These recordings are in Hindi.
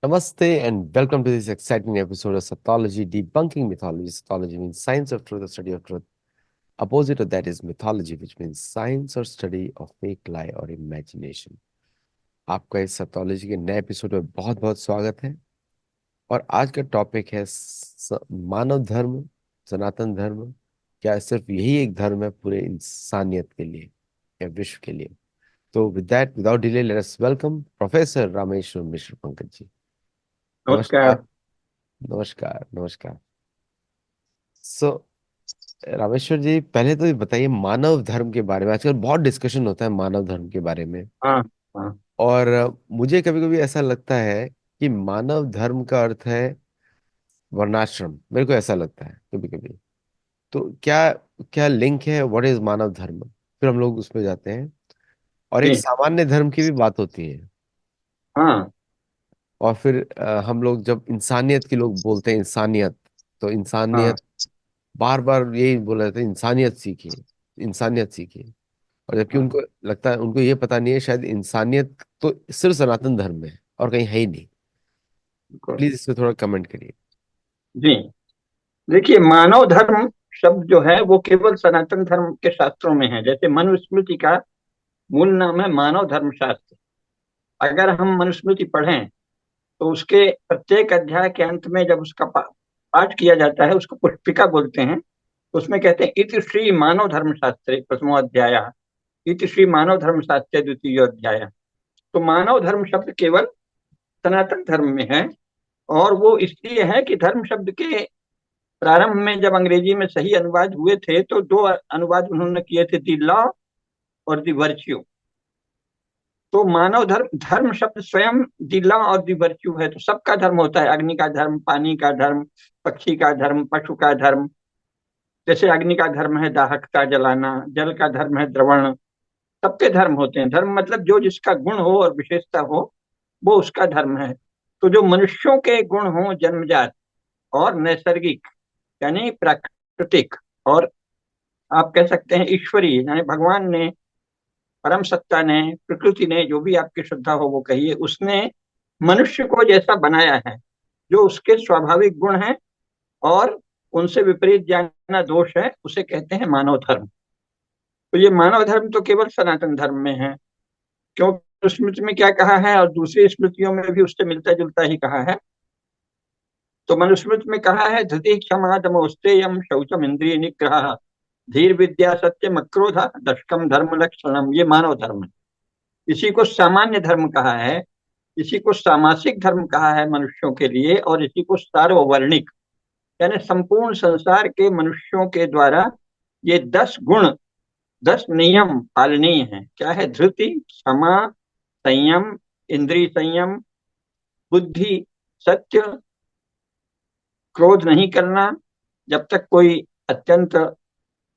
Namaste and welcome to this exciting episode of Sathology Debunking Mythology. Sathology means science of truth or study of truth. Opposite of that is mythology, which means science or study of fake lie or imagination. आपका इस सतोलॉजी के नए एपिसोड में बहुत बहुत स्वागत है। और आज का टॉपिक है मानव धर्म, सनातन धर्म। क्या सिर्फ यही एक धर्म है पूरे इंसानियत के लिए या विश्व के लिए? तो with that, without delay, let us welcome professor Rameshwar Mishra Pankaj ji. नमस्कार। नमस्कार। नमस्कार नमस्कार। सो रामेश्वर जी, पहले तो ये बताइए मानव धर्म के बारे में। आजकल बहुत डिस्कशन होता है मानव धर्म के बारे में। हाँ हाँ। और मुझे कभी कभी ऐसा लगता है कि मानव धर्म का अर्थ है वर्णाश्रम। मेरे को ऐसा लगता है कभी कभी। तो क्या क्या लिंक है? व्हाट इज मानव धर्म? फिर हम लोग उसमें जाते हैं। और एक जी। सामान्य धर्म की भी बात होती है। हाँ। और फिर हम लोग जब इंसानियत के लोग बोलते हैं इंसानियत, तो हाँ। इंसानियत बार बार यही बोला जाता है, इंसानियत सीखिए, इंसानियत सीखिए। और जबकि हाँ। उनको लगता है, उनको ये पता नहीं है शायद इंसानियत तो सिर्फ सनातन धर्म में है और कहीं है ही नहीं। बिल्कुल। प्लीज इस पे थोड़ा कमेंट करिए। जी। देखिए, मानव धर्म शब्द जो है वो केवल सनातन धर्म के शास्त्रों में है। जैसे मनुस्मृति का मूल नाम है मानव धर्म शास्त्र। अगर हम मनुस्मृति पढ़ें तो उसके प्रत्येक अध्याय के अंत में जब उसका पाठ किया जाता है, उसको पुष्पिका बोलते हैं। तो उसमें कहते हैं इति श्री मानव धर्म शास्त्रे प्रथमो अध्याय, इति श्री मानव धर्म शास्त्रे द्वितीय अध्याय। तो मानव धर्म शब्द केवल सनातन धर्म में है। और वो इसलिए है कि धर्म शब्द के प्रारंभ में जब अंग्रेजी में सही अनुवाद हुए थे तो दो अनुवाद उन्होंने किए थे, दी लॉ और दी वर्च्यू। तो मानव धर्म, धर्म शब्द स्वयं दी लॉ और दी वर्च्यू है। तो सबका धर्म होता है, अग्नि का धर्म, पानी का धर्म, पक्षी का धर्म, पशु का धर्म। जैसे अग्नि का धर्म है दाहकता, जलाना, जल का धर्म है द्रवण। सबके धर्म होते हैं। धर्म मतलब जो जिसका गुण हो और विशेषता हो, वो उसका धर्म है। तो जो मनुष्यों के गुण हो जन्मजात और नैसर्गिक यानी प्राकृतिक, और आप कह सकते हैं ईश्वरीय, यानी भगवान ने, परम सत्ता ने, प्रकृति ने, जो भी आपकी श्रद्धा हो वो कहिए, उसने मनुष्य को जैसा बनाया है, जो उसके स्वाभाविक गुण हैं और उनसे विपरीत जानना दोष है, उसे कहते हैं मानव धर्म। तो ये मानव धर्म तो केवल सनातन धर्म में है। क्योंकि स्मृति में क्या कहा है और दूसरी स्मृतियों में भी उससे मिलता जुलता ही कहा है। तो मनुस्मृति में कहा है धृति क्षमा दमोस्तेयम शौचम इंद्रिय निग्रह धीर विद्या सत्यम अक्रोध दशकम धर्म लक्षणम। ये मानव धर्म है। इसी को सामान्य धर्म कहा है, इसी को सामासिक धर्म कहा है मनुष्यों के लिए, और इसी को सार्ववर्णिक यानी संपूर्ण संसार के मनुष्यों के द्वारा ये 10 गुण, 10 नियम पालनीय हैं। क्या है? धृति, क्षमा, संयम, इंद्रिय संयम, बुद्धि, सत्य, क्रोध नहीं करना। जब तक कोई अत्यंत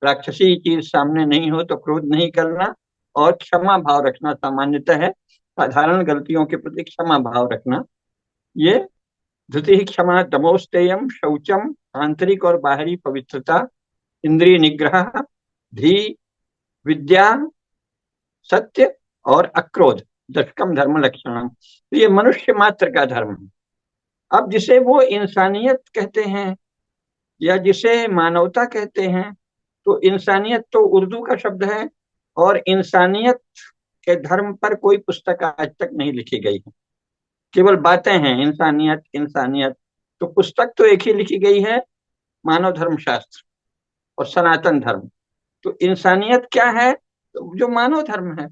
राक्षसी चीज सामने नहीं हो तो क्रोध नहीं करना। और क्षमा भाव रखना, सामान्यतः है साधारण गलतियों के प्रति क्षमा भाव रखना। ये धृति, क्षमा, दमोस्तेयम, शौचम, आंतरिक और बाहरी पवित्रता, इंद्रिय निग्रह, धी, विद्या, सत्य और अक्रोध, दशकम धर्म लक्षणम। तो ये मनुष्य मात्र का धर्म है। अब जिसे वो इंसानियत कहते हैं या जिसे मानवता कहते हैं, तो इंसानियत तो उर्दू का शब्द है, और इंसानियत के धर्म पर कोई पुस्तक आज तक नहीं लिखी गई है। केवल बातें हैं, इंसानियत इंसानियत। तो पुस्तक तो एक ही लिखी गई है, मानव धर्म शास्त्र और सनातन धर्म। तो इंसानियत क्या है? तो जो मानव धर्म है।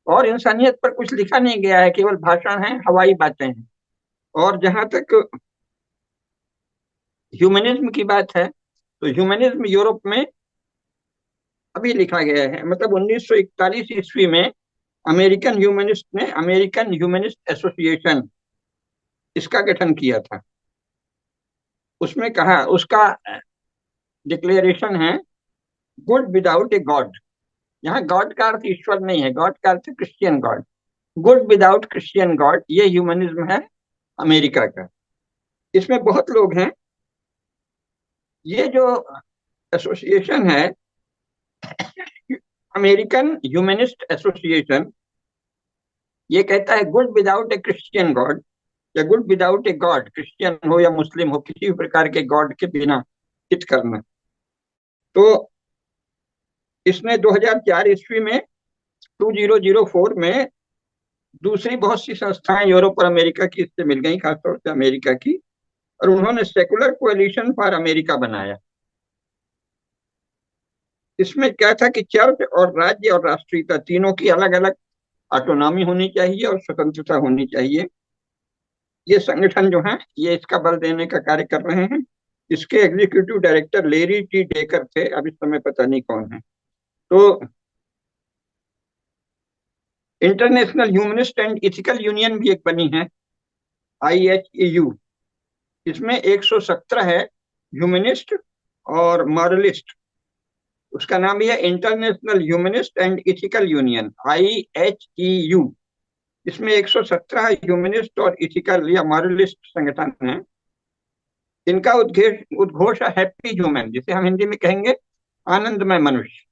और इंसानियत पर कुछ लिखा नहीं गया है, केवल भाषण है, हवाई बातें हैं। और जहां तक ह्यूमनिज्म की बात है, तो ह्यूमनिज्म यूरोप में अभी लिखा गया है। मतलब 1941 ईस्वी में अमेरिकन ह्यूमनिस्ट ने अमेरिकन ह्यूमनिस्ट एसोसिएशन, इसका गठन किया था। उसमें कहा, उसका डिक्लेरेशन है गुड विदाउट ए गॉड। यहाँ गॉड का अर्थ ईश्वर नहीं है, गॉड का अर्थ Christian God. Good without Christian God, ये ह्यूमनिज्म है अमेरिका का। इसमें बहुत लोग हैं। ये जो एसोसिएशन है, अमेरिकन ह्यूमनिस्ट एसोसिएशन, ये कहता है good without a Christian God, या good without a God, Christian हो या मुस्लिम हो, किसी भी प्रकार के गॉड के बिना हित करना। तो इसने 2004 ईस्वी में 2004 में दूसरी बहुत सी संस्थाएं यूरोप और अमेरिका की इससे मिल गई, खासतौर से अमेरिका की, और उन्होंने सेकुलर कोएलिशन फॉर अमेरिका बनाया। इसमें क्या था कि चर्च और राज्य और राष्ट्रीयता तीनों की अलग अलग ऑटोनॉमी होनी चाहिए और स्वतंत्रता होनी चाहिए। ये संगठन जो है ये इसका बल देने का कार्य कर रहे हैं। इसके एग्जीक्यूटिव डायरेक्टर लेरी टी डेकर थे, अब इस समय पता नहीं कौन है। तो international humanist and ethical union भी एक बनी है, IHEU। इसमें 117 है ह्यूमनिस्ट और मॉरलिस्ट। उसका नाम भी है international humanist and ethical union, IHEU। इसमें 117 ह्यूमनिस्ट और इथिकल या मॉरलिस्ट संगठन है। इनका उद्घोष है हैप्पी ह्यूमन, जिसे हम हिंदी में कहेंगे आनंदमय मनुष्य।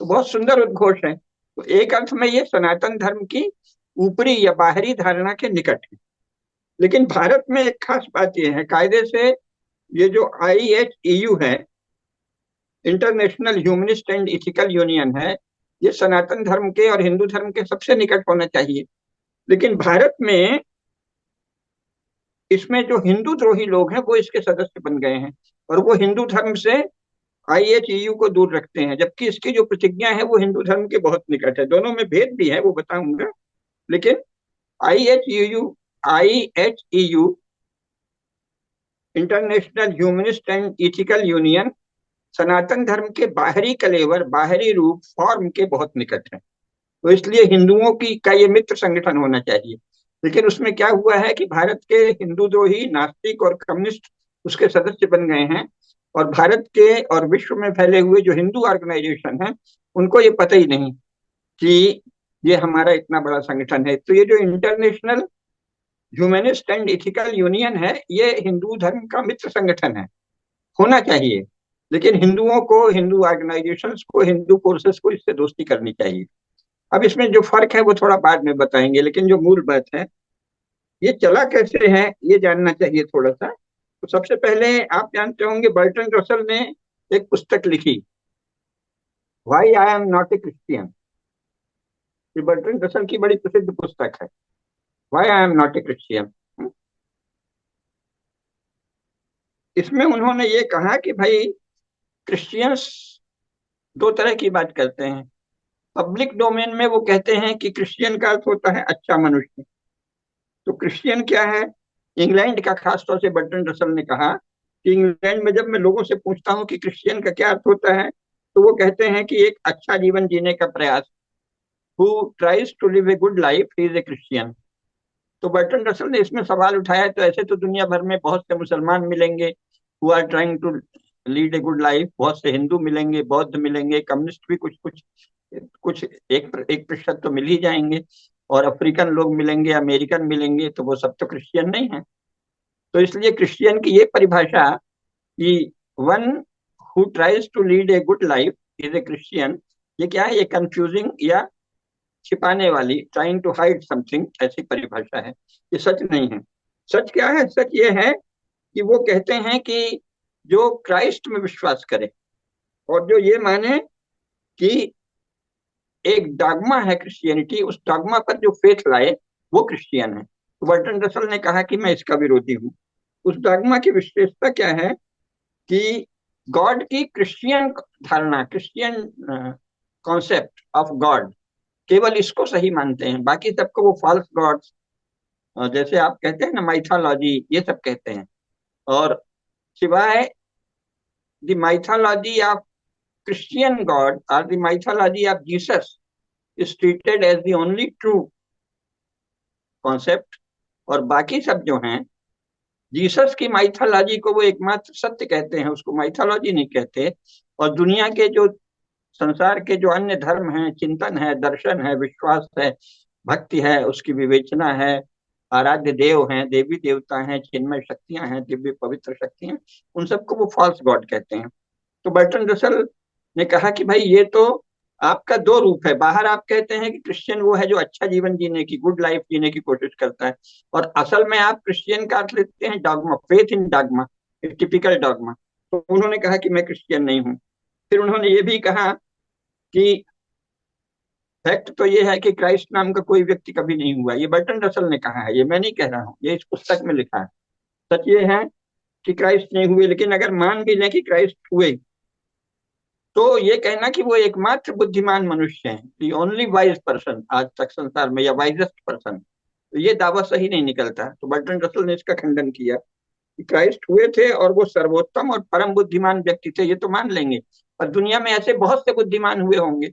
तो बहुत सुंदर उद्घोष है। तो एक अर्थ में ये सनातन धर्म की ऊपरी या बाहरी धारणा के निकट है। लेकिन भारत में एक खास बात यह है, कायदे से ये जो IHEU है, international humanist and ethical union है, ये सनातन धर्म के और हिंदू धर्म के सबसे निकट होना चाहिए। लेकिन भारत में इसमें जो हिंदू द्रोही लोग हैं वो इसके सदस्य बन गए हैं, और वो हिंदू धर्म से IHEU को दूर रखते हैं, जबकि इसकी जो प्रतिज्ञा है वो हिंदू धर्म के बहुत निकट है। दोनों में भेद भी है, वो बताऊंगा। लेकिन IHEU IHEU international humanist and ethical union सनातन धर्म के बाहरी कलेवर, बाहरी रूप, फॉर्म के बहुत निकट है। तो इसलिए हिंदुओं की का ये मित्र संगठन होना चाहिए। लेकिन उसमें क्या हुआ है कि भारत के हिंदू द्रोही, नास्तिक और कम्युनिस्ट उसके सदस्य बन गए हैं, और भारत के और विश्व में फैले हुए जो हिंदू ऑर्गेनाइजेशन हैं उनको ये पता ही नहीं कि ये हमारा इतना बड़ा संगठन है। तो ये जो international humanist and ethical union है, ये हिंदू धर्म का मित्र संगठन है, होना चाहिए। लेकिन हिंदुओं को, हिंदू ऑर्गेनाइजेशंस को, हिंदू फोर्सेस को इससे दोस्ती करनी चाहिए। अब इसमें जो फर्क है वो थोड़ा बाद में बताएंगे, लेकिन जो मूल बात है, ये चला कैसे है ये जानना चाहिए थोड़ा सा। तो सबसे पहले आप जानते होंगे बर्टन रसल ने एक पुस्तक लिखी, why I am not a Christian. ये बर्टन रसल की बड़ी प्रसिद्ध पुस्तक है, why I am not a Christian. इसमें उन्होंने ये कहा कि भाई क्रिश्चियंस दो तरह की बात करते हैं। पब्लिक डोमेन में वो कहते हैं कि क्रिश्चियन का अर्थ होता है अच्छा मनुष्य। तो क्रिश्चियन क्या है? इंग्लैंड का खास तौर से बर्टन रसल ने कहा कि इंग्लैंड में जब मैं लोगों से पूछता हूँ कि क्रिश्चियन का क्या अर्थ होता है, तो वो कहते हैं कि एक अच्छा जीवन जीने का प्रयास, who tries to live a good life is a Christian. तो बर्टन रसल ने इसमें सवाल उठाया, तो ऐसे तो दुनिया भर में बहुत से मुसलमान मिलेंगे who are trying to lead a good life, बहुत से हिंदू मिलेंगे, बौद्ध मिलेंगे, कम्युनिस्ट भी कुछ कुछ कुछ एक प्रतिशत तो मिल ही जाएंगे, और अफ्रीकन लोग मिलेंगे, अमेरिकन मिलेंगे, तो वो सब तो क्रिश्चियन नहीं है। तो इसलिए क्रिश्चियन की ये परिभाषा कि one who tries to lead a good life is a Christian, ये क्या है? ये कंफ्यूजिंग या छिपाने वाली, ट्राइंग टू हाइड समथिंग, ऐसी परिभाषा है। ये सच नहीं है। सच क्या है? सच ये है कि वो कहते हैं कि जो क्राइस्ट में विश्वास करे और जो ये माने कि एक डॉगमा है क्रिश्चियनिटी, उस डॉगमा पर जो फेथ लाए वो क्रिश्चियन है। तो बर्टन रसल ने कहा कि मैं इसका विरोधी हूँ। उस डॉगमा की विशेषता क्या है कि गॉड की क्रिश्चियन धारणा, क्रिश्चियन कॉन्सेप्ट ऑफ गॉड, केवल इसको सही मानते हैं, बाकी सबको वो फॉल्स गॉड्स, जैसे आप कहते हैं ना माइथोलॉजी, ये सब कहते हैं। और सिवाय the mythology of Christian God or the mythology of Jesus is treated as the only true concept, और बाकी सब जो हैं जीसस की माइथोलॉजी को वो एकमात्र सत्य कहते हैं, उसको माइथोलॉजी नहीं कहते। और दुनिया के जो संसार के जो अन्य धर्म हैं, चिंतन है, दर्शन है, विश्वास है, भक्ति है, उसकी विवेचना है, आराध्य देव हैं, देवी देवता हैं, चिन्मय शक्तियां हैं, दिव्य पवित्र शक्तियां, उन सबको वो फॉल्स गॉड कहते हैं। तो बर्टन रसल ने कहा कि भाई ये तो आपका दो रूप है। बाहर आप कहते हैं कि क्रिश्चियन वो है जो अच्छा जीवन जीने की, गुड लाइफ जीने की कोशिश करता है, और असल में आप क्रिश्चियन का अर्थ लेते हैं dogma, faith in dogma, typical dogma. तो उन्होंने कहा कि मैं क्रिश्चियन नहीं हूँ। फिर उन्होंने ये भी कहा कि फैक्ट तो ये है कि क्राइस्ट नाम का कोई व्यक्ति कभी नहीं हुआ। ये बर्टन रसल ने कहा है, ये मैं नहीं कह रहा हूँ, ये इस पुस्तक में लिखा है। सच ये है कि क्राइस्ट नहीं हुए, लेकिन अगर मान भी लें कि क्राइस्ट हुए, तो ये कहना कि वो एकमात्र बुद्धिमान मनुष्य हैं, दी ओनली वाइज पर्सन आज तक संसार में, या वाइजेस्ट पर्सन, तो ये दावा सही नहीं निकलता। तो बर्टन रसल ने इसका खंडन किया कि क्राइस्ट हुए थे और वो सर्वोत्तम और परम बुद्धिमान व्यक्ति थे, ये तो मान लेंगे। और दुनिया में ऐसे बहुत से बुद्धिमान हुए होंगे,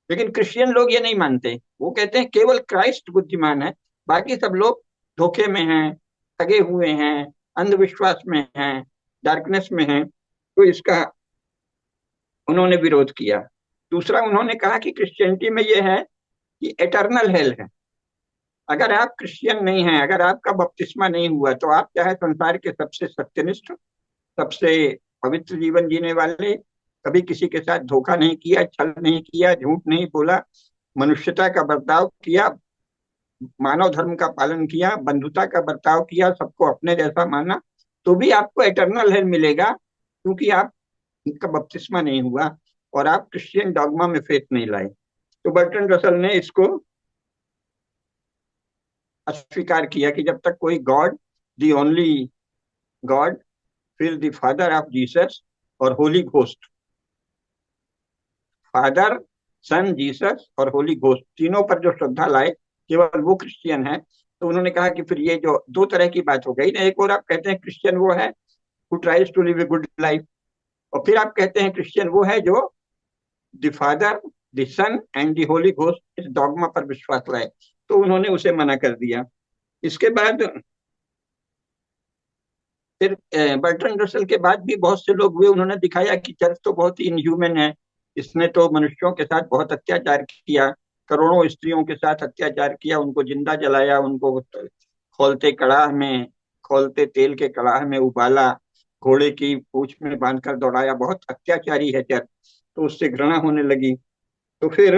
लेकिन क्रिश्चियन लोग ये नहीं मानते। वो कहते हैं केवल क्राइस्ट बुद्धिमान है, बाकी सब लोग धोखे में हैं, ठगे हुए हैं, अंधविश्वास में हैं, डार्कनेस में हैं। तो इसका उन्होंने विरोध किया। दूसरा, उन्होंने कहा कि क्रिश्चियनिटी में यह है कि एटर्नल हेल है। अगर आप क्रिश्चियन नहीं हैं, अगर आपका बपतिस्मा नहीं हुआ, तो आप चाहे संसार के सबसे सत्यनिष्ठ, सबसे पवित्र जीवन जीने वाले, कभी किसी के साथ धोखा नहीं किया, छल नहीं किया, झूठ नहीं बोला, मनुष्यता का बर्ताव किया, मानव धर्म का पालन किया, बंधुता का बर्ताव किया, सबको अपने जैसा माना, तो भी आपको एटर्नल हेल मिलेगा, क्योंकि आप का बपतिस्मा नहीं हुआ और आप क्रिश्चियन डॉगमा में फेथ नहीं लाए। तो बर्टन रसल ने इसको अस्वीकार किया कि जब तक कोई गॉड, दी ओनली गॉड, फिर द फादर ऑफ जीसस और होली घोस्ट, फादर, सन, जीसस और होली घोस्ट, तीनों पर जो श्रद्धा लाए, केवल वो क्रिश्चियन है। तो उन्होंने कहा कि फिर ये जो दो तरह की बात हो गई ना, एक और आप कहते हैं क्रिश्चियन वो है who tries to live a good life, और फिर आप कहते हैं क्रिश्चियन वो है जो the Father, the Son and the Holy Ghost इस डॉगमा पर विश्वास लाए। तो उन्होंने उसे मना कर दिया। इसके बाद फिर बर्ट्रैंड रसल के बाद भी बहुत से लोग हुए, उन्होंने दिखाया कि चर्च तो बहुत ही इनह्यूमन है, इसने तो मनुष्यों के साथ बहुत अत्याचार किया, करोड़ों स्त्रियों के साथ अत्याचार किया, उनको जिंदा जलाया, उनको खोलते कड़ाह में, खोलते तेल के कड़ाह में उबाला, घोड़े की पूंछ में बांधकर दौड़ाया, बहुत अत्याचारी है चर्च। तो उससे घृणा होने लगी। तो फिर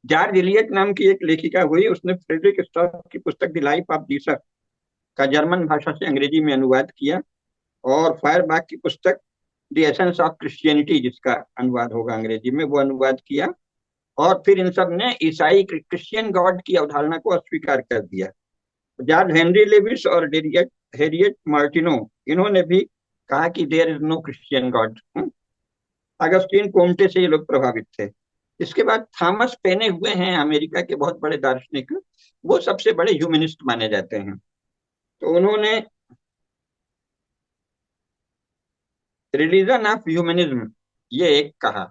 जॉर्ज इलियट नाम की एक लेखिका हुई, उसने फ्रेडरिक स्टॉक की पुस्तक द लाइफ ऑफ जीसस का जर्मन भाषा से अंग्रेजी में अनुवाद किया, और फायरबाग की पुस्तक द एसेंस ऑफ क्रिश्चियनिटी, जिसका अनुवाद होगा अंग्रेजी में, वो अनुवाद किया। और फिर इन सब ने ईसाई क्रिश्चियन गॉड की अवधारणा को अस्वीकार कर दिया। जॉर्ज हेनरी लेविस और हेरियट मार्टिनो, इन्होंने भी कहा कि there is no Christian God. Augustine Comte से ये लोग प्रभावित थे। इसके बाद थॉमस पेने हुए हैं, अमेरिका के बहुत बड़े दार्शनिक, वो सबसे बड़े ह्यूमनिस्ट माने जाते हैं। तो उन्होंने रिलीजन ऑफ ह्यूमनिज्म ये एक कहा,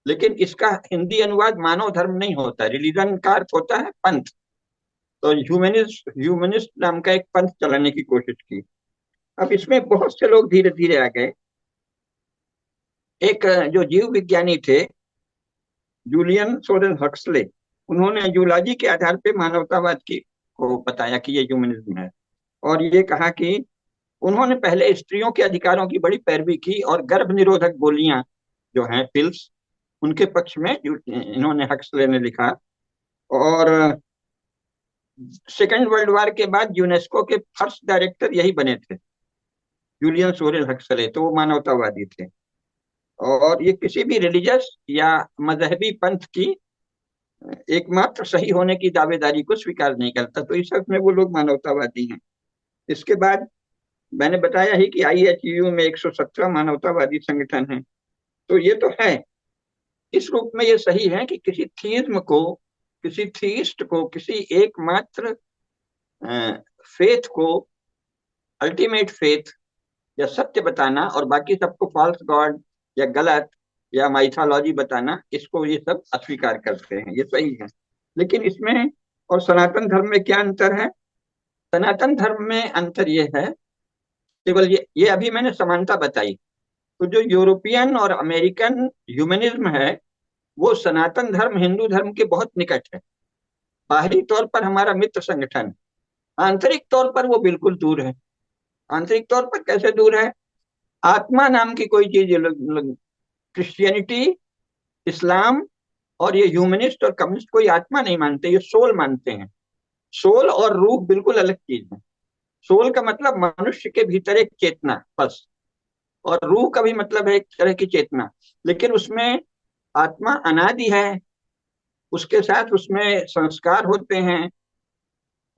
लेकिन इसका हिंदी अनुवाद मानव धर्म नहीं होता, रिलीजन का अर्थ होता है पंथ। तो ह्यूमनिस्ट नाम का एक पंथ चलाने की कोशिश की। अब इसमें बहुत से लोग धीरे धीरे आ गए। एक जो जीव विज्ञानी थे, जूलियन सोरेन हक्सले, उन्होंने जूलॉजी के आधार पे मानवतावाद की को बताया कि ये ह्यूमनिज्म है, और ये कहा कि उन्होंने पहले स्त्रियों के अधिकारों की बड़ी पैरवी की, और गर्भ निरोधक गोलियां जो हैं, पिल्स, उनके पक्ष में इन्होंने, हक्सले ने लिखा। और सेकेंड वर्ल्ड वॉर के बाद यूनेस्को के फर्स्ट डायरेक्टर यही बने थे, जूलियन सोरेल हक्सले, तो वो मानवतावादी थे। और ये किसी भी रिलीजियस या मजहबी पंथ की एकमात्र सही होने की दावेदारी को स्वीकार नहीं करता, तो इस अर्थ में वो लोग मानवतावादी हैं। इसके बाद मैंने बताया ही कि IHU में 117 मानवतावादी संगठन हैं। तो ये तो है, इस रूप में ये सही है कि किसी थीज्म को, किसी थीस्ट को, किसी एकमात्र फेथ को अल्टीमेट फेथ या सत्य बताना, और बाकी सबको फॉल्स गॉड या गलत या माइथोलॉजी बताना, इसको ये सब अस्वीकार करते हैं, ये सही है। लेकिन इसमें और सनातन धर्म में क्या अंतर है? सनातन धर्म में अंतर ये है, केवल ये अभी मैंने समानता बताई। तो जो यूरोपियन और अमेरिकन ह्यूमनिज्म है, वो सनातन धर्म हिंदू धर्म के बहुत निकट है। बाहरी तौर पर हमारा मित्र संगठन, आंतरिक तौर पर वो बिल्कुल दूर है। आंतरिक तौर पर कैसे दूर है? आत्मा नाम की कोई चीज, क्रिश्चियनिटी इस्लाम और ये ह्यूमनिस्ट और कम्युनिस्ट कोई आत्मा नहीं मानते, ये सोल मानते हैं। सोल और रूह बिल्कुल अलग चीज है। सोल का मतलब मनुष्य के भीतर एक चेतना, बस। और रूह का भी मतलब है एक तरह की चेतना, लेकिन उसमें आत्मा अनादि है। उसके साथ उसमें संस्कार होते हैं,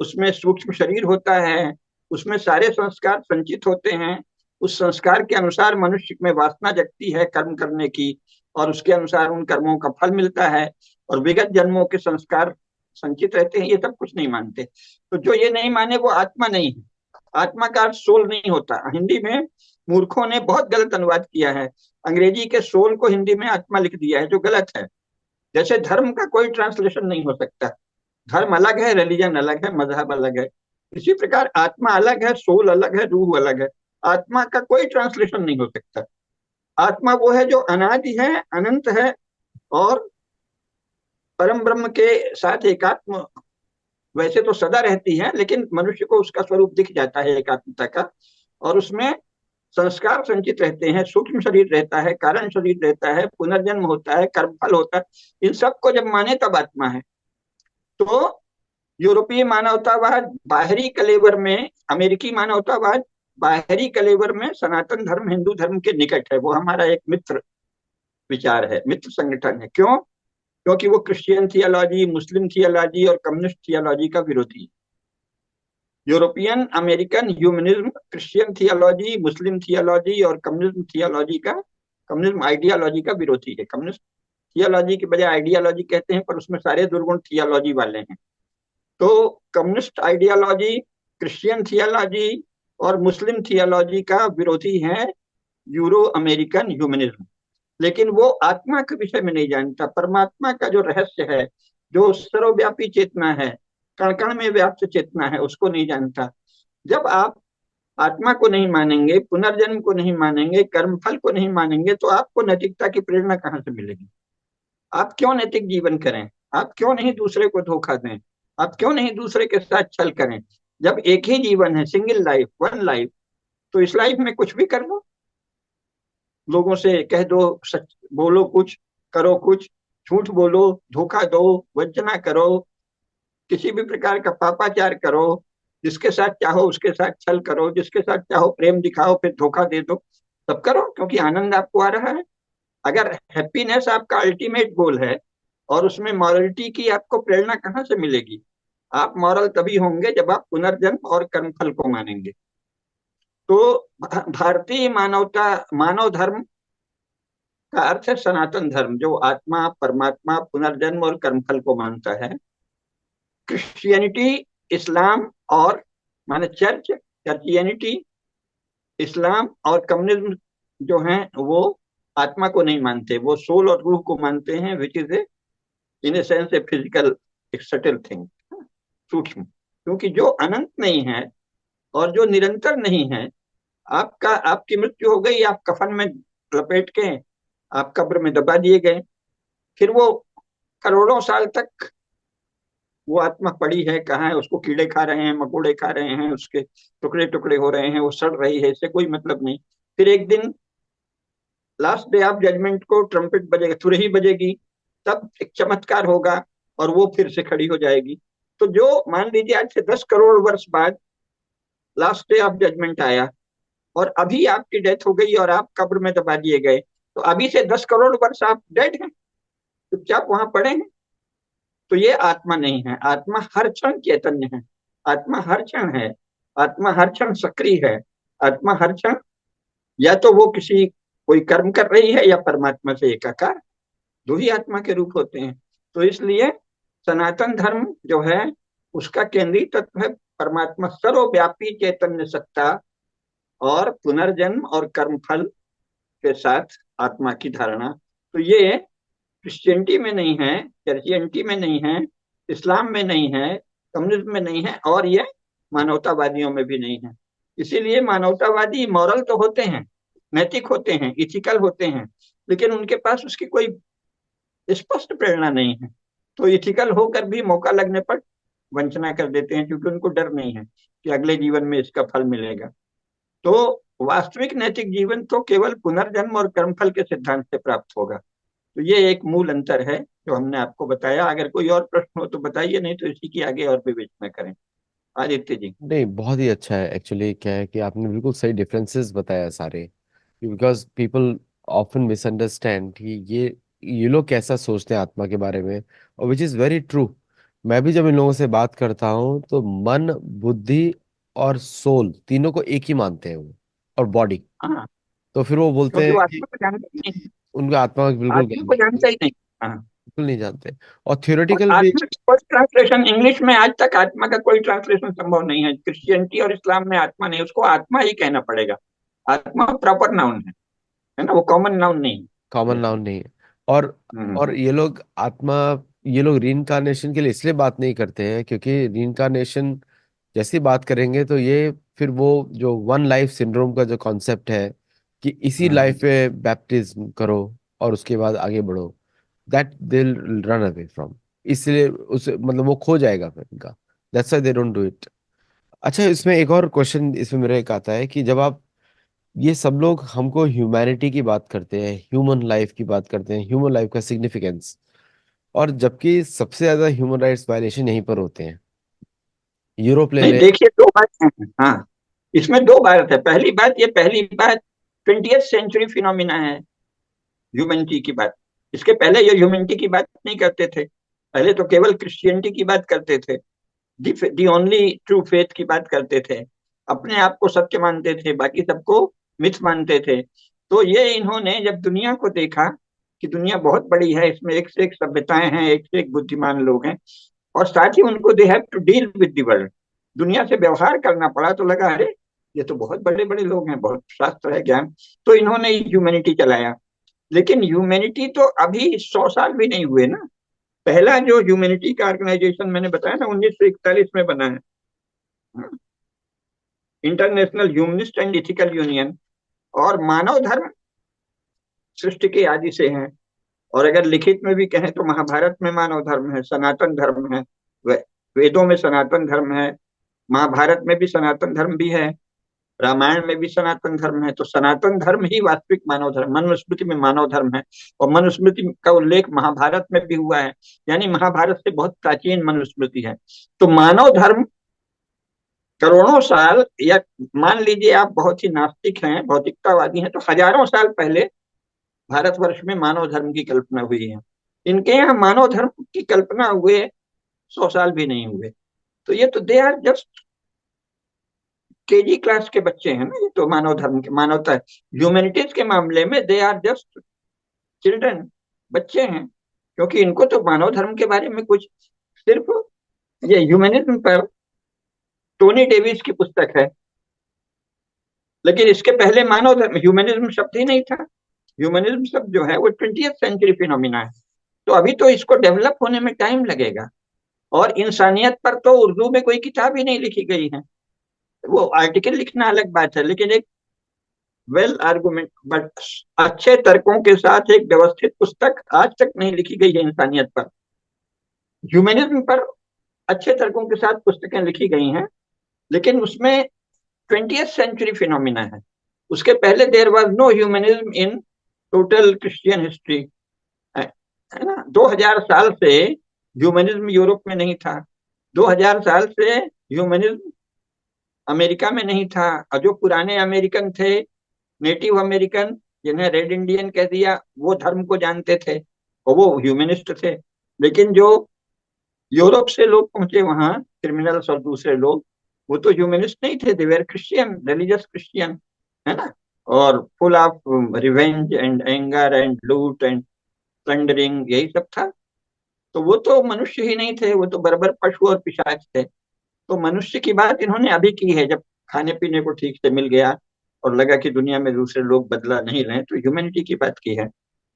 उसमें सूक्ष्म शरीर होता है, उसमें सारे संस्कार संचित होते हैं। उस संस्कार के अनुसार मनुष्य में वासना जगती है कर्म करने की, और उसके अनुसार उन कर्मों का फल मिलता है, और विगत जन्मों के संस्कार संचित रहते हैं। ये सब कुछ नहीं मानते। तो जो ये नहीं माने वो आत्मा नहीं है। आत्मा का अर्थ सोल नहीं होता। हिंदी में मूर्खों ने बहुत गलत अनुवाद किया है। अंग्रेजी के सोल को हिंदी में आत्मा लिख दिया है, जो गलत है। जैसे धर्म का कोई ट्रांसलेशन नहीं हो सकता। धर्म अलग है, रिलीजन अलग है, मजहब अलग है। इसी प्रकार आत्मा अलग है, सोल अलग है, रूह अलग है। आत्मा का कोई ट्रांसलेशन नहीं हो सकता। आत्मा वो है जो अनादि है, अनंत है, और परम ब्रह्म के साथ एकात्म वैसे तो सदा रहती है, लेकिन मनुष्य को उसका स्वरूप दिख जाता है एकात्मता का। और उसमें संस्कार संचित रहते हैं, सूक्ष्म शरीर रहता है, कारण शरीर रहता है, पुनर्जन्म होता है, कर्मफल होता है। इन सबको जब माने तब आत्मा है। तो यूरोपीय मानवतावाद बाहरी कलेवर में, अमेरिकी मानवतावाद बाहरी कलेवर में सनातन धर्म हिंदू धर्म के निकट है। वो हमारा एक मित्र विचार है, मित्र संगठन है। क्यों? क्योंकि वो क्रिश्चियन थियोलॉजी, मुस्लिम थियोलॉजी और कम्युनिस्ट थियोलॉजी का विरोधी है। European American humanism Christian theology, Muslim theology और कम्युनिज्म थियोलॉजी का, कम्युनिज्म आइडियोलॉजी का विरोधी है। कम्युनिस्ट थियोलॉजी के बजाय आइडियोलॉजी कहते हैं, पर उसमें सारे दुर्गुण थियोलॉजी वाले हैं। तो कम्युनिस्ट आइडियोलॉजी, क्रिश्चियन थियोलॉजी और मुस्लिम थियोलॉजी का विरोधी है यूरो अमेरिकन ह्यूमनिज्म। लेकिन वो आत्मा के विषय में नहीं जानता। परमात्मा का जो रहस्य है, जो सर्वव्यापी चेतना है, कण कण में व्याप्त चेतना है, उसको नहीं जानता। जब आप आत्मा को नहीं मानेंगे, पुनर्जन्म को नहीं मानेंगे, कर्मफल को नहीं मानेंगे, तो आपको नैतिकता की प्रेरणा कहाँ से मिलेगी? आप क्यों नैतिक जीवन करें? आप क्यों नहीं दूसरे को धोखा दें? आप क्यों नहीं दूसरे के साथ छल करें? जब एक ही जीवन है, सिंगल लाइफ, वन लाइफ, तो इस लाइफ में कुछ भी कर लो। लोगों से कह दो, सच बोलो, कुछ करो, कुछ झूठ बोलो, धोखा दो, वंचना करो, किसी भी प्रकार का पापाचार करो, जिसके साथ चाहो उसके साथ छल करो, जिसके साथ चाहो प्रेम दिखाओ, फिर धोखा दे दो। सब करो, क्योंकि आनंद आपको आ रहा है। अगर हैप्पीनेस आपका अल्टीमेट गोल है, और उसमें मॉरलिटी की आपको प्रेरणा कहाँ से मिलेगी? आप मॉरल तभी होंगे जब आप पुनर्जन्म और कर्मफल को मानेंगे। तो भारतीय मानवता, मानव धर्म का अर्थ है सनातन धर्म, जो आत्मा, परमात्मा, पुनर्जन्म और कर्मफल को मानता है। क्रिश्चियनिटी, इस्लाम और माने चर्च, चर्चियनिटी, इस्लाम और कम्युनिज्म जो हैं वो आत्मा को नहीं मानते। वो सोल और रूह को मानते हैं, which is a in a sense a physical, एक सटल थिंग, सूक्ष्म। क्योंकि जो अनंत नहीं है और जो निरंतर नहीं है, आपका, आपकी मृत्यु हो गई, आप कफन में लपेट के आप कब्र में दबा दिए गए, फिर वो करोड़ों साल तक वो आत्मा पड़ी है कहाँ है? उसको कीड़े खा रहे हैं, मकोड़े खा रहे हैं, उसके टुकड़े टुकड़े हो रहे हैं, वो सड़ रही है, इससे कोई मतलब नहीं। फिर एक दिन लास्ट डे ऑफ जजमेंट को ट्रम्पेट बजेगा, तुरही बजेगी, तब एक चमत्कार होगा और वो फिर से खड़ी हो जाएगी। तो जो मान लीजिए आज से 10 करोड़ वर्ष बाद लास्ट डे ऑफ जजमेंट आया, और अभी आपकी डेथ हो गई और आप कब्र में दबा दिए गए, तो अभी से 10 करोड़ वर्ष आप डेड हैं, चुपचाप वहां पड़े हैं। तो ये आत्मा नहीं है। आत्मा हर क्षण चैतन्य है, आत्मा हर क्षण है, आत्मा हर क्षण सक्रिय है, आत्मा हर क्षण या तो वो किसी कोई कर्म कर रही है या परमात्मा से एकाकार। दो ही आत्मा के रूप होते हैं। तो इसलिए सनातन धर्म जो है उसका केंद्रीय तत्व है परमात्मा, सर्वव्यापी चैतन्य सत्ता, और पुनर्जन्म और कर्मफल के साथ आत्मा की धारणा। तो ये क्रिश्चियनिटी में नहीं है, चर्चियनिटी में नहीं है, इस्लाम में नहीं है, कम्युनिज्म में नहीं है, और ये मानवतावादियों में भी नहीं है। इसीलिए मानवतावादी मॉरल तो होते हैं, नैतिक होते हैं, इथिकल होते हैं, लेकिन उनके पास उसकी कोई स्पष्ट प्रेरणा नहीं है। तो इथिकल होकर भी मौका लगने पर वंचना कर देते हैं, क्योंकि उनको डर नहीं है कि अगले जीवन में इसका फल मिलेगा। तो वास्तविक नैतिक जीवन तो केवल पुनर्जन्म और कर्मफल के सिद्धांत से प्राप्त होगा। तो ये एक मूल अंतर है जो हमने आपको बताया। अगर कोई और प्रश्न हो तो बताइए, नहीं तो इसी की आगे और विवेचना करें। आदित्य जी। नहीं, बहुत ही अच्छा है। एक्चुअली क्या है कि आपने बिल्कुल सही डिफरेंसेस बताया सारे, बिकॉज पीपल ऑफन मिसअंडरस्टैंड कि ये लोग कैसा सोचते हैं आत्मा के बारे में, और विच इज़ वेरी ट्रू। मैं भी जब इन लोगों से बात करता हूँ तो मन, बुद्धि और सोल तीनों को एक ही मानते हैं वो, और बॉडी। हाँ, तो फिर वो बोलते क्योंकि हैं वो कि आत्मा को जानते ही नहीं। उनका आत्मा का बिल्कुल आत्मा ज्ञान को नहीं है, जानता ही नहीं। हाँ। बिल्कुल नहीं जानते। और और थियोरेटिकल भी। आत्मा का कोई ट्रांसलेशन इंग्लिश में आज तक आत्मा का कोई ट्रांसलेशन संभव नहीं है। क्रिश्चियनिटी और इस्लाम में आत्मा नहीं, उसको आत्मा ही कहना पड़ेगा। आत्मा प्रॉपर नाउन है ना, वो कॉमन नाउन नहीं कॉमन है। नाउन नहीं है। और हम्म। ये लोग रीइंकारनेशन के लिए इसलिए बात नहीं करते हैं क्योंकि रीइंकारनेशन जैसी बात करेंगे तो ये फिर वो जो वन लाइफ सिंड्रोम का जो कॉन्सेप्ट है कि इसी हम्म। लाइफ में बैप्टिज्म करो और उसके बाद आगे बढ़ो, that they run away from. इसलिए उस मतलब वो खो जाएगा फिर इनका। That's why they don't do it. अच्छा, इसमें एक और क्वेश्चन इसमें मेरा एक आता है कि जब आप ये सब लोग हमको ह्यूमैनिटी की बात करते हैं, ह्यूमन लाइफ की बात करते हैं, ह्यूमन लाइफ का सिग्निफिकेंस, और जबकि सबसे ज्यादा ह्यूमन राइट्स वायलेशन यहीं पर होते हैं। यूरोप ले नहीं, ले। देखिए दो बात है। हाँ, इसमें दो बात है। पहली बात 20th सेंचुरी फिनोमिना है, ह्यूमैनिटी की बात। इसके पहले ये ह्यूमैनिटी की बात नहीं करते थे। पहले तो केवल क्रिश्चियनिटी की बात करते थे, दी ओनली ट्रू फेथ की बात करते थे। अपने आप को सत्य मानते थे, बाकी सबको मिथ मानते थे। तो ये इन्होंने जब दुनिया को देखा कि दुनिया बहुत बड़ी है, इसमें एक से एक सभ्यताएं हैं, एक से एक बुद्धिमान लोग हैं, और साथ ही उनको they have to deal with the world, दुनिया से व्यवहार करना पड़ा, तो लगा अरे ये तो बहुत बड़े बड़े लोग हैं, बहुत शास्त्र है, ज्ञान। तो इन्होंने ह्यूमैनिटी चलाया। लेकिन ह्यूमैनिटी तो अभी 100 साल भी नहीं हुए ना। पहला जो ह्यूमैनिटी का ऑर्गेनाइजेशन मैंने बताया ना 1941 में बना है, international humanist and ethical union. और मानव धर्म सृष्टि के आदि से है। और अगर लिखित में भी कहें तो महाभारत में मानव धर्म है, सनातन धर्म है। वेदों में सनातन धर्म है, महाभारत में भी सनातन धर्म भी है, रामायण में भी सनातन धर्म है। तो सनातन धर्म ही वास्तविक मानव धर्म, मनुस्मृति में मानव धर्म है। और मनुस्मृति का उल्लेख महाभारत में भी हुआ है, यानी महाभारत से बहुत प्राचीन मनुस्मृति है। तो मानव धर्म करोड़ों साल, या मान लीजिए आप बहुत ही नास्तिक हैं, भौतिकतावादी हैं, तो हजारों साल पहले भारतवर्ष में मानव धर्म की कल्पना हुई है। इनके यहाँ मानव धर्म की कल्पना हुए 100 साल भी नहीं हुए। तो ये तो they are just KG class के बच्चे हैं ना, ये तो मानव धर्म के, मानवता ह्यूमैनिटीज के मामले में दे आर जस्ट चिल्ड्रन, बच्चे हैं। क्योंकि इनको तो मानव धर्म के बारे में कुछ, सिर्फ ये ह्यूमनिज्म पर टोनी डेविस की पुस्तक है। लेकिन इसके पहले मानव धर्म, ह्यूमनिज्म शब्द ही नहीं था। ह्यूमनिज्म शब्द जो है वो 20th सेंचुरी फिनोमिना है। तो अभी तो इसको डेवलप होने में टाइम लगेगा। और इंसानियत पर तो उर्दू में कोई किताब ही नहीं लिखी गई है। वो आर्टिकल लिखना अलग बात है, लेकिन एक वेल आर्गुमेंट बट अच्छे तर्कों के साथ एक व्यवस्थित पुस्तक आज तक नहीं लिखी गई है इंसानियत पर। ह्यूमनिज्म पर अच्छे तर्कों के साथ पुस्तकें लिखी गई हैं, लेकिन उसमें 20th सेंचुरी फिनोमिना है। उसके पहले there was no humanism in total Christian history, है ना। 2000 साल से ह्यूमनिज्म यूरोप में नहीं था। 2000 साल से ह्यूमनिज्म अमेरिका में नहीं था। और जो पुराने अमेरिकन थे, नेटिव अमेरिकन, जिन्हें रेड इंडियन कह दिया, वो धर्म को जानते थे और वो ह्यूमनिस्ट थे। लेकिन जो यूरोप से लोग पहुंचे वहां, क्रिमिनल्स और दूसरे लोग, वो तो ह्यूमनिस्ट नहीं थे, they were Christian, religious Christian, है ना। और full of revenge and anger and लूट एंड प्लंडरिंग, यही सब था। तो वो तो मनुष्य ही नहीं थे, वो तो बर्बर पशु और पिशाच थे। तो मनुष्य की बात इन्होंने अभी की है, जब खाने पीने को ठीक से मिल गया और लगा कि दुनिया में दूसरे लोग बदला नहीं रहे, तो ह्यूमैनिटी की बात की है,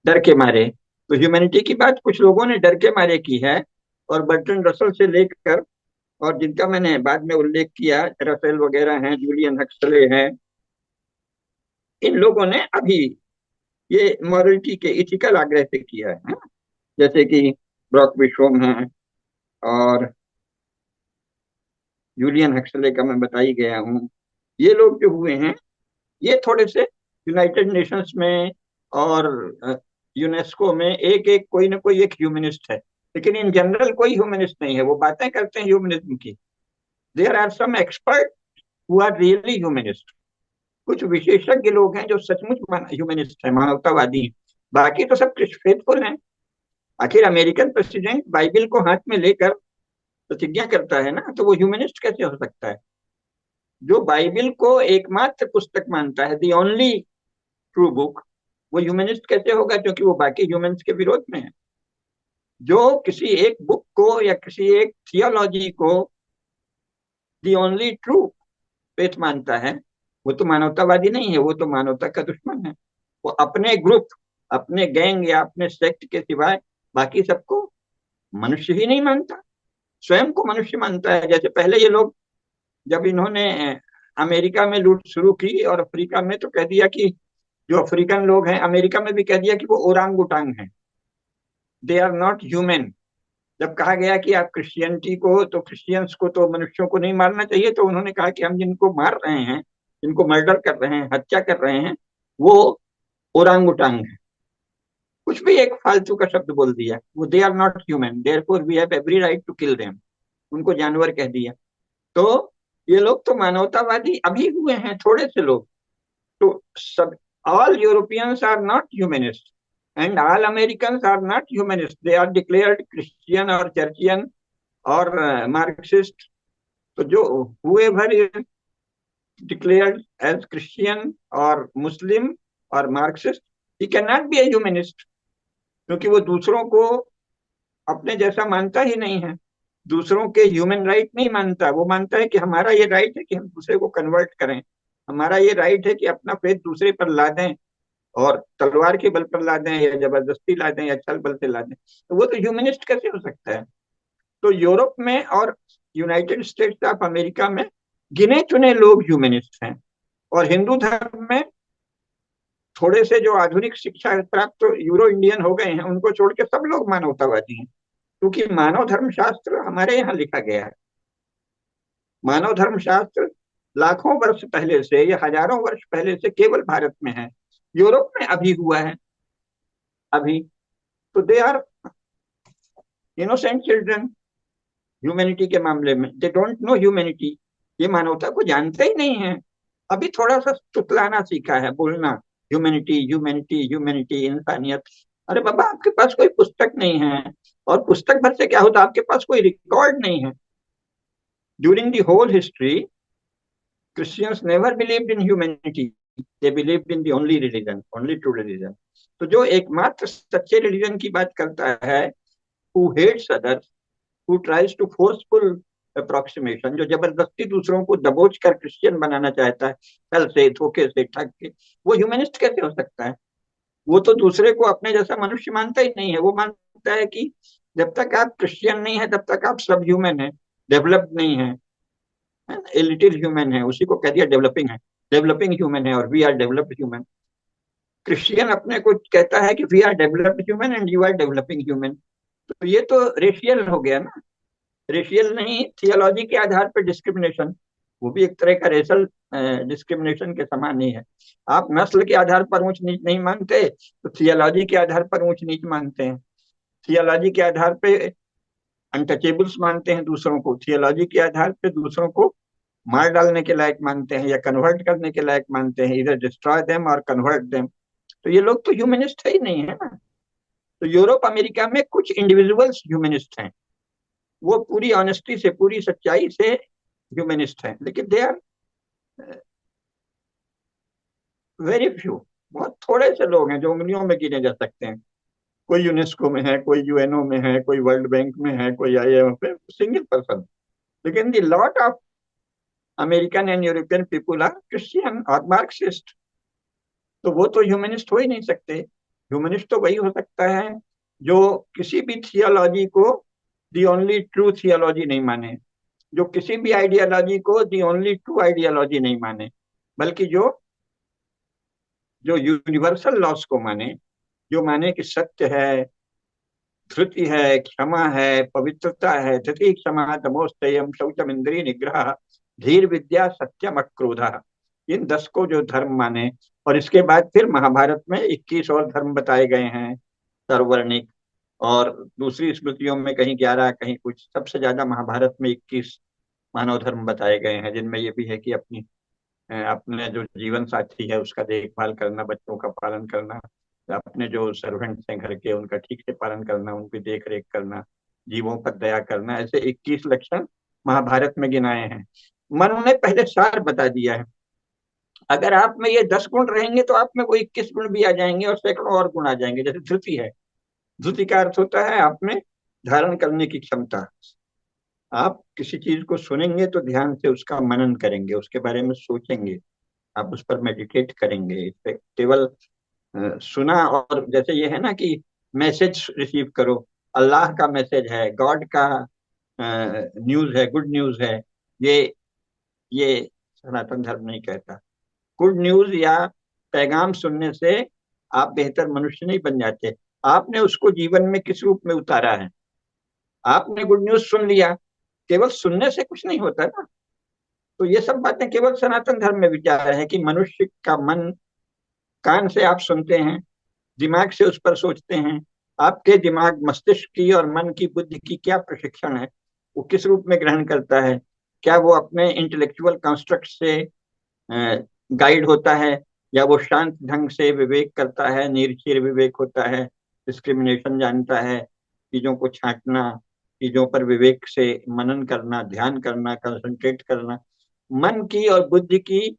डर के मारे। तो ह्यूमैनिटी की बात कुछ लोगों ने डर के मारे की है। और बर्ट्रैंड रसल से लेकर, और जिनका मैंने बाद में उल्लेख किया, रसेल वगैरह हैं, जूलियन हक्सले हैं, इन लोगों ने अभी ये मॉरलिटी के इथिकल आग्रह से किया है। जैसे कि ब्रॉक विश्वम है, और जूलियन हक्सले का मैं बता ही गया हूँ। ये लोग जो हुए हैं, ये थोड़े से यूनाइटेड नेशंस में और यूनेस्को में एक एक कोई ना कोई एक ह्यूमनिस्ट है, लेकिन इन जनरल कोई ह्यूमनिस्ट नहीं है। वो बातें करते हैं ह्यूमनिज्म की। There are some expert who are really humanist. कुछ विशेषज्ञ लोग हैं जो सचमुच ह्यूमनिस्ट है, मानवतावादी हैं। बाकी तो सब फेथफुल हैं। आखिर अमेरिकन प्रेसिडेंट बाइबिल को हाथ में लेकर प्रतिज्ञा करता है ना, तो वो ह्यूमनिस्ट कैसे हो सकता है? जो बाइबिल को एकमात्र पुस्तक मानता है, दी ओनली ट्रू बुक, वो ह्यूमनिस्ट कैसे होगा? क्योंकि वो बाकी ह्यूमंस के विरोध में है। जो किसी एक बुक को या किसी एक थियोलॉजी को दी ओनली ट्रू फेथ मानता है, वो तो मानवतावादी नहीं है, वो तो मानवता का दुश्मन है। वो अपने ग्रुप, अपने गैंग या अपने सेक्ट के सिवाय बाकी सबको मनुष्य ही नहीं मानता, स्वयं को मनुष्य मानता है। जैसे पहले ये लोग, जब इन्होंने अमेरिका में लूट शुरू की और अफ्रीका में, तो कह दिया कि जो अफ्रीकन लोग हैं, अमेरिका में भी कह दिया कि वो ओरांग उटांग हैं, दे आर नॉट ह्यूमन। जब कहा गया कि आप क्रिश्चियनिटी को, तो क्रिश्चियंस को तो मनुष्यों को नहीं मारना चाहिए, तो उन्होंने कहा कि हम जिनको मार रहे हैं, जिनको मर्डर कर रहे हैं, हत्या कर रहे हैं, वो ओरांग उटांग है। कुछ भी एक फालतू का शब्द बोल दिया। वो they are not human, therefore we have every right to kill them. उनको जानवर कह दिया। तो ये लोग तो मानवतावादी अभी हुए हैं, थोड़े से लोग। तो सब, all Europeans are not humanist and all American are not humanist, they are declared Christian और चर्चियन और मार्क्सिस्ट। तो जो whoever is declared as Christian और मुस्लिम और Marxist, he cannot be a humanist, क्योंकि वो दूसरों को अपने जैसा मानता ही नहीं है। दूसरों के ह्यूमन राइट नहीं मानता। वो मानता है कि हमारा ये राइट है कि हम दूसरे को कन्वर्ट करें, हमारा ये राइट है कि अपना फेथ दूसरे पर ला दें, और तलवार के बल पर ला दें या जबरदस्ती ला दें या छल बल से ला दें। तो वो तो ह्यूमनिस्ट कैसे हो सकता है? तो यूरोप में और यूनाइटेड स्टेट्स ऑफ अमेरिका में गिने चुने लोग ह्यूमनिस्ट हैं, और हिंदू धर्म में थोड़े से जो आधुनिक शिक्षा प्राप्त तो यूरो इंडियन हो गए हैं, उनको छोड़ के सब लोग मानवतावादी हैं। क्योंकि मानव धर्म शास्त्र हमारे यहाँ लिखा गया है। मानव धर्म शास्त्र लाखों वर्ष पहले से या हजारों वर्ष पहले से केवल भारत में है, यूरोप में अभी हुआ है, अभी। तो they are innocent children humanity के मामले में। दे डोंट नो ह्यूमैनिटी, ये मानवता को जानते ही नहीं है। अभी थोड़ा सा तुतलाना सीखा है, बोलना ह्यूमैनिटी ह्यूमैनिटी ह्यूमैनिटी, इंसानियत। अरे बाबा, आपके पास कोई पुस्तक नहीं है, और पुस्तक भर से क्या होता? आपके पास कोई रिकॉर्ड नहीं है। During the whole history, Christians never believed in humanity, they believed in the only religion, only true religion. तो जो एकमात्र सच्चे रिलीजन की बात करता है, who hates others, who tries to forceful approximation, जो जबरदस्ती दूसरों को दबोच कर क्रिश्चियन बनाना चाहता है, छल से, धोखे से, ठग के, वो ह्यूमनिस्ट कैसे हो सकता है? वो तो दूसरे को अपने जैसा मनुष्य मानता ही नहीं है। वो मानता है कि जब तक आप क्रिश्चियन नहीं है, तब तक आप सब ह्यूमन है, डेवलप्ड नहीं है, ए लिटिल ह्यूमन है। उसी को कह दिया डेवलपिंग है, डेवलपिंग ह्यूमन है, और we are developed human. Christian अपने को कहता है कि we are developed human and you are developing human. तो ये तो रेशियल हो गया ना। रेशियल नहीं, थियोलॉजी के आधार पर डिस्क्रिमिनेशन, वो भी एक तरह का रेशल डिस्क्रिमिनेशन के समान ही है। आप नस्ल के आधार पर ऊंच नीच नहीं मानते, तो थियोलॉजी के आधार पर ऊंच नीच मानते हैं। थियोलॉजी के आधार पे अनटचेबल्स मानते हैं दूसरों को, थियोलॉजी के आधार पे दूसरों को मार डालने के लायक मानते हैं या कन्वर्ट करने के लायक मानते हैं, इधर डिस्ट्रॉय देम और कन्वर्ट देम। तो ये लोग तो ह्यूमनिस्ट है ही नहीं है ना। तो यूरोप अमेरिका में कुछ इंडिविजुअल्स ह्यूमनिस्ट हैं, वो पूरी ऑनेस्टी से, पूरी सच्चाई से ह्यूमनिस्ट हैं, लेकिन दे आर वेरी फ्यू। बहुत थोड़े से लोग हैं जो उंगलियों में गिने जा सकते हैं। कोई यूनेस्को में है, कोई यूएनओ में है, कोई वर्ल्ड बैंक में है, कोई आईएमएफ में, सिंगल पर्सन। लेकिन the lot of American and European people are Christian और मार्क्सिस्ट। तो वो तो ह्यूमनिस्ट हो ही नहीं सकते। ह्यूमनिस्ट तो वही हो सकता है जो किसी भी थियोलॉजी को दी ओनली ट्रू थियोलॉजी नहीं माने, जो किसी भी आइडियोलॉजी को दी ओनली ट्रू आइडियोलॉजी नहीं माने, बल्कि जो जो यूनिवर्सल लॉस को माने, जो माने कि सत्य है, धृति है, क्षमा है, पवित्रता है, धृति क्षमा तमोस्तयम शौचम इंद्रिय निग्रह धीर विद्या सत्यम अक्रोधा, इन 10 को जो धर्म माने। और इसके बाद फिर महाभारत में 21 और धर्म बताए गए हैं। सर्ववर्णिक। और दूसरी स्मृतियों में कहीं 11, कहीं कुछ, सबसे ज्यादा महाभारत में 21 मानव धर्म बताए गए हैं, जिनमें ये भी है कि अपने जो जीवन साथी है उसका देखभाल करना, बच्चों का पालन करना, अपने जो सर्वेंट्स हैं घर के उनका ठीक से पालन करना, उनकी देख रेख करना, जीवों पर दया करना, ऐसे 21 लक्षण महाभारत में गिनाए हैं। मनु ने पहले सार बता दिया है। अगर आप में ये 10 गुण रहेंगे तो आप में वो 21 गुण भी आ जाएंगे और सैकड़ों और गुण आ जाएंगे। जैसे धृति है, धृति का अर्थ होता है आप में धारण करने की क्षमता। आप किसी चीज को सुनेंगे तो ध्यान से उसका मनन करेंगे, उसके बारे में सोचेंगे, आप उस पर मेडिटेट करेंगे। इस पे केवल सुना, और जैसे ये है ना कि मैसेज रिसीव करो, अल्लाह का मैसेज है, गॉड का न्यूज है, गुड न्यूज है, ये ये सनातन धर्म नहीं कहता। गुड न्यूज या पैगाम सुनने से आप बेहतर मनुष्य नहीं बन जाते, आपने उसको जीवन में किस रूप में उतारा है। आपने गुड न्यूज सुन लिया, केवल सुनने से कुछ नहीं होता ना। तो ये सब बातें केवल सनातन धर्म में विचार है कि मनुष्य का मन, कान से आप सुनते हैं, दिमाग से उस पर सोचते हैं, आपके दिमाग, मस्तिष्क की और मन की, बुद्धि की क्या प्रशिक्षण है, वो किस रूप में ग्रहण करता है, क्या वो अपने इंटेलेक्चुअल कंस्ट्रक्ट से गाइड होता है, या वो शांत ढंग से विवेक करता है, निर्चीर विवेक होता है, डिस्क्रिमिनेशन जानता है, चीजों को छांटना, चीजों पर विवेक से मनन करना, ध्यान करना, कंसंट्रेट करना। मन की और बुद्धि की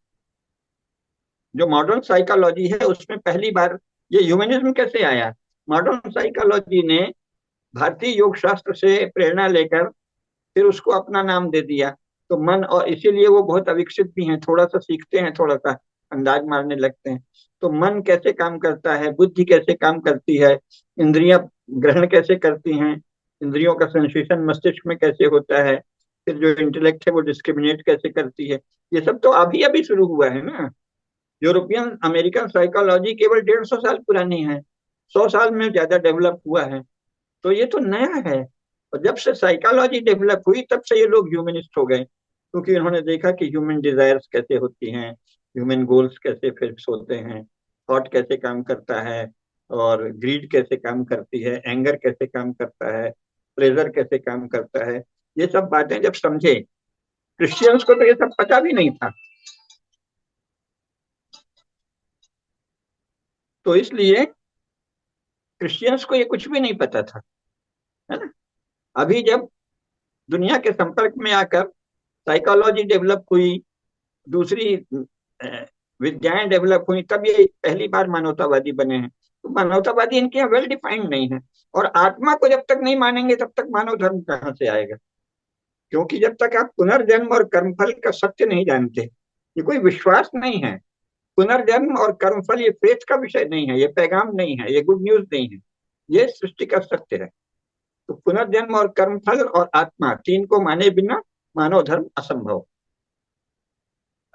जो मॉडर्न साइकोलॉजी है उसमें पहली बार ये ह्यूमनिज्म कैसे आया। मॉडर्न साइकोलॉजी ने भारतीय योग शास्त्र से प्रेरणा लेकर फिर उसको अपना नाम दे दिया। तो मन, और इसीलिए वो बहुत अविकसित भी हैं, थोड़ा सा सीखते हैं, थोड़ा सा अंदाज मारने लगते हैं। तो मन कैसे काम करता है, बुद्धि कैसे काम करती है, इंद्रियां ग्रहण कैसे करती हैं, इंद्रियों का सेंसेशन मस्तिष्क में कैसे होता है, फिर जो इंटेलेक्ट है वो डिस्क्रिमिनेट कैसे करती है, ये सब तो अभी अभी शुरू हुआ है ना। यूरोपियन अमेरिकन साइकोलॉजी केवल 150 साल पुरानी है, 100 साल में ज्यादा डेवलप हुआ है। तो ये तो नया है। और जब से साइकोलॉजी डेवलप हुई तब से ये लोग ह्यूमनिस्ट हो गए, क्योंकि उन्होंने देखा कि ह्यूमन डिजायर्स कैसे होती हैं, ह्यूमन गोल्स कैसे फिक्स होते हैं, थॉट कैसे काम करता है, और ग्रीड कैसे काम करती है, एंगर कैसे काम करता है, प्लेजर कैसे काम करता है। ये सब बातें जब समझे, क्रिश्चियंस को तो ये सब पता भी नहीं था। तो इसलिए क्रिश्चियंस को ये कुछ भी नहीं पता था, है ना। अभी जब दुनिया के संपर्क में आकर साइकोलॉजी डेवलप हुई, दूसरी विद्याएं डेवलप हुई, तब ये पहली बार मानवतावादी बने हैं। तो मानवतावादी इनके यहाँ वेल डिफाइंड नहीं है। और आत्मा को जब तक नहीं मानेंगे तब तक मानव धर्म कहाँ से आएगा। क्योंकि जब तक आप पुनर्जन्म और कर्मफल का सत्य नहीं जानते, ये कोई विश्वास नहीं है। पुनर्जन्म और कर्मफल ये फेथ का विषय नहीं है, ये पैगाम नहीं है, ये गुड न्यूज नहीं है, ये सृष्टि का सत्य है। तो पुनर्जन्म और कर्मफल और आत्मा, तीन को माने बिना मानव धर्म असंभव।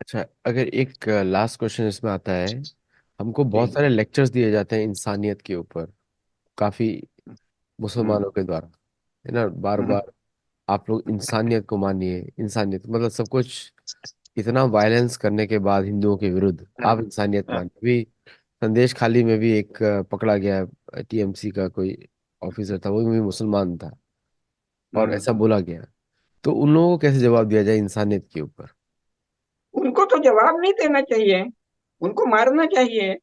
अच्छा, अगर एक लास्ट क्वेश्चन इसमें आता है, हमको बहुत जी। सारे लेक्चर्स दिए जाते हैं इंसानियत के ऊपर, काफी हम्म। मुसलमानों के द्वारा, है ना, बार हम्म। बार आप लोग इंसानियत को मानिए, इंसानियत मतलब सब कुछ। इतना वायलेंस करने के बाद हिंदुओं के विरुद्ध हाँ, आप इंसानियत हाँ। मानिए। अभी संदेश खाली में भी एक पकड़ा गया, टीएमसी का कोई ऑफिसर था, वो भी मुसलमान था, और हम्म। ऐसा बोला गया। तो उन लोगों को कैसे जवाब दिया जाए इंसानियत के ऊपर? उनको तो जवाब नहीं देना चाहिए, उनको मारना चाहिए,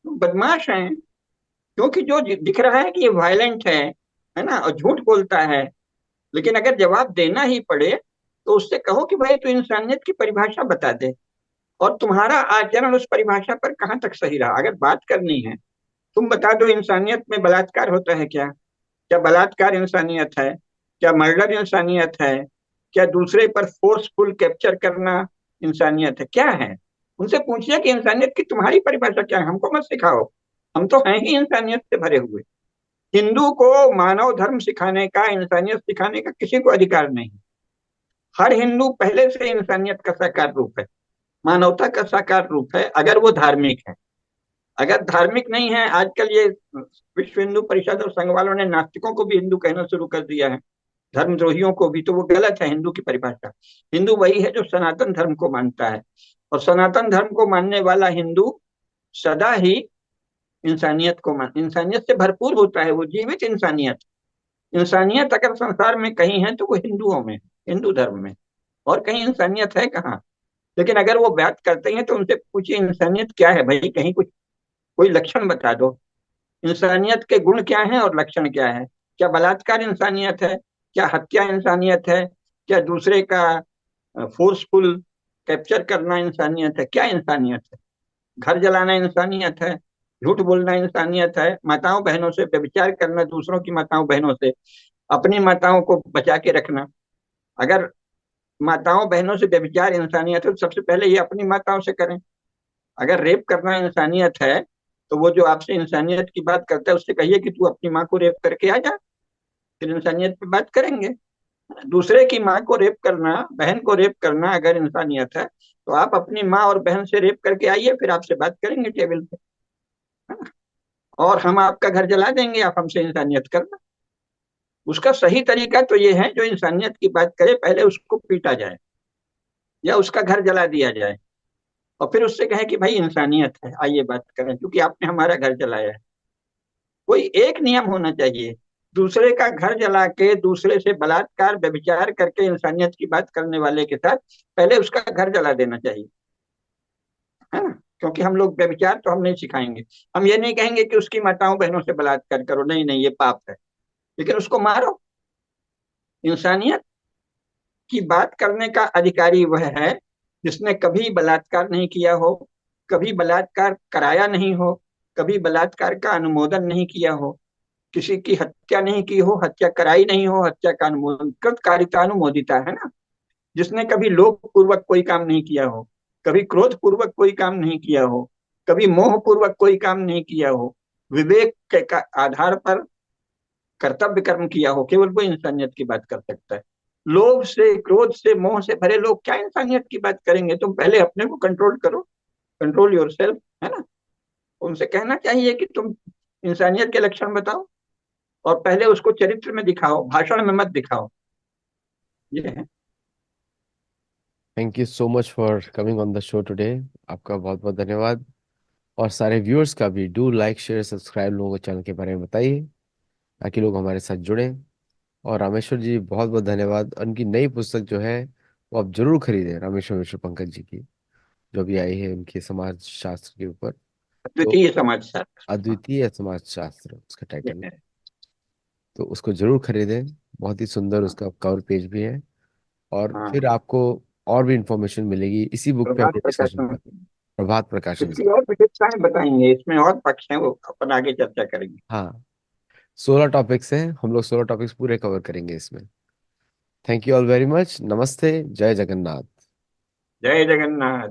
बदमाश हैं। क्योंकि जो दिख रहा है कि ये वायलेंट है ना, और झूठ बोलता है। लेकिन अगर जवाब देना ही पड़े तो उससे कहो कि भाई तू इंसानियत की परिभाषा बता दे, और तुम्हारा आचरण उस परिभाषा पर कहाँ तक सही रहा। अगर बात करनी है, तुम बता दो इंसानियत में बलात्कार होता है क्या? क्या बलात्कार इंसानियत है? क्या मर्डर इंसानियत है? क्या दूसरे पर फोर्सफुल कैप्चर करना इंसानियत है? क्या है? उनसे पूछिए कि इंसानियत की तुम्हारी परिभाषा क्या है, हमको मत सिखाओ। हम तो हैं ही इंसानियत से भरे हुए। हिंदू को मानव धर्म सिखाने का, इंसानियत सिखाने का किसी को अधिकार नहीं। हर हिंदू पहले से इंसानियत का साकार रूप है, मानवता का साकार रूप है, अगर वो धार्मिक है। अगर धार्मिक नहीं है, आजकल ये विश्व हिंदू परिषद और संघ वालों ने नास्तिकों को भी हिंदू कहना शुरू कर दिया है, धर्मद्रोहियों को भी। तो वो गलत है हिंदू की परिभाषा। हिंदू वही है जो सनातन धर्म को मानता है, और सनातन धर्म को मानने वाला हिंदू सदा ही इंसानियत को इंसानियत से भरपूर होता है, वो जीवित इंसानियत। इंसानियत अगर संसार में कहीं है तो वो हिंदुओं में, हिंदू धर्म में। और कहीं इंसानियत है कहाँ? लेकिन अगर वो बात करते हैं तो उनसे पूछिए इंसानियत क्या है भाई, कहीं कुछ कोई लक्षण बता दो। इंसानियत के गुण क्या हैं और लक्षण क्या है? क्या बलात्कार इंसानियत है? क्या हत्या इंसानियत है? क्या दूसरे का फोर्सफुल कैप्चर करना इंसानियत है? क्या इंसानियत है? घर जलाना इंसानियत है? झूठ बोलना इंसानियत है? माताओं बहनों से व्यभिचार करना, दूसरों की माताओं बहनों से, अपनी माताओं को बचा के रखना। अगर माताओं बहनों से व्यभिचार इंसानियत है तो सबसे पहले ये अपनी माताओं से करें। अगर रेप करना इंसानियत है तो वो जो आपसे इंसानियत की बात करता है उससे कहिए कि तू अपनी माँ को रेप करके आ जा, फिर इंसानियत पे बात करेंगे। दूसरे की माँ को रेप करना, बहन को रेप करना अगर इंसानियत है तो आप अपनी माँ और बहन से रेप करके आइए, फिर आपसे बात करेंगे टेबल पे, है ना? और हम आपका घर जला देंगे, आप हमसे इंसानियत करना। उसका सही तरीका तो ये है, जो इंसानियत की बात करे पहले उसको पीटा जाए या उसका घर जला दिया जाए, और फिर उससे कहे कि भाई इंसानियत है, आइए बात करें, क्योंकि आपने हमारा घर जलाया है। कोई एक नियम होना चाहिए। दूसरे का घर जला के, दूसरे से बलात्कार व्यभिचार करके इंसानियत की बात करने वाले के साथ पहले उसका घर जला देना चाहिए, है ना? क्योंकि हम लोग व्यभिचार तो हम नहीं सिखाएंगे। हम ये नहीं कहेंगे कि उसकी माताओं बहनों से बलात्कार करो, नहीं नहीं, ये पाप है। लेकिन उसको मारो। इंसानियत की बात करने का अधिकारी वह है जिसने कभी बलात्कार नहीं किया हो, कभी बलात्कार कराया नहीं हो, कभी बलात्कार का अनुमोदन नहीं किया हो, किसी की हत्या नहीं की हो, हत्या कराई नहीं हो, हत्या का अनुमोदन, कृतकारिता अनुमोदिता, है ना? जिसने कभी लोभ पूर्वक कोई काम नहीं किया हो, कभी क्रोध पूर्वक कोई काम नहीं किया हो, कभी मोह पूर्वक कोई काम नहीं किया हो, विवेक के आधार पर कर्तव्य कर्म किया हो, केवल वो इंसानियत की बात कर सकता है। लोभ से, क्रोध से, मोह से भरे लोग क्या इंसानियत की बात करेंगे? तुम पहले अपने को कंट्रोल करो, कंट्रोल योर सेल्फ, है ना? उनसे कहना चाहिए कि तुम इंसानियत के लक्षण बताओ, और पहले उसको चरित्र में दिखाओ, भाषण में मत दिखाओ। ये है। Thank you so much for coming on the show today. आपका बहुत बहुत धन्यवाद। और सारे व्यूअर्स का भी डू लाइक शेयर सब्सक्राइब, लोगों को चैनल के बारे में बताइए ताकि लोग हमारे साथ जुड़ें। और रामेश्वर जी बहुत बहुत धन्यवाद। उनकी नई पुस्तक जो है वो आप जरूर खरीदें, रामेश्वर मिश्र पंकज जी की, जो भी आई है उनके समाज शास्त्र के ऊपर। तो द्वितीय समाज शास्त्र। हाँ, अद्वितीय समाज शास्त्र उसका ये टाइटल है। है। तो उसको जरूर खरीदें, बहुत ही सुंदर हाँ, उसका कवर पेज भी है। और हाँ। फिर आपको और भी इंफॉर्मेशन मिलेगी, इसी बुक पे हम प्रभात लोग डिस्कशन प्रकाशन। कर रहे हैं, प्रभात प्रकाशन से। इसकी और विशेषताएं बताएंगे, इसमें और पक्ष हैं, वो अपन आगे चर्चा करेंगे। हाँ, 16 टॉपिक्स हैं, हम लोग 16 टॉपिक्स पूरे कवर करेंगे इसमें। Thank you all very much. नमस्ते, जय जगन्नाथ। जय जगन्नाथ।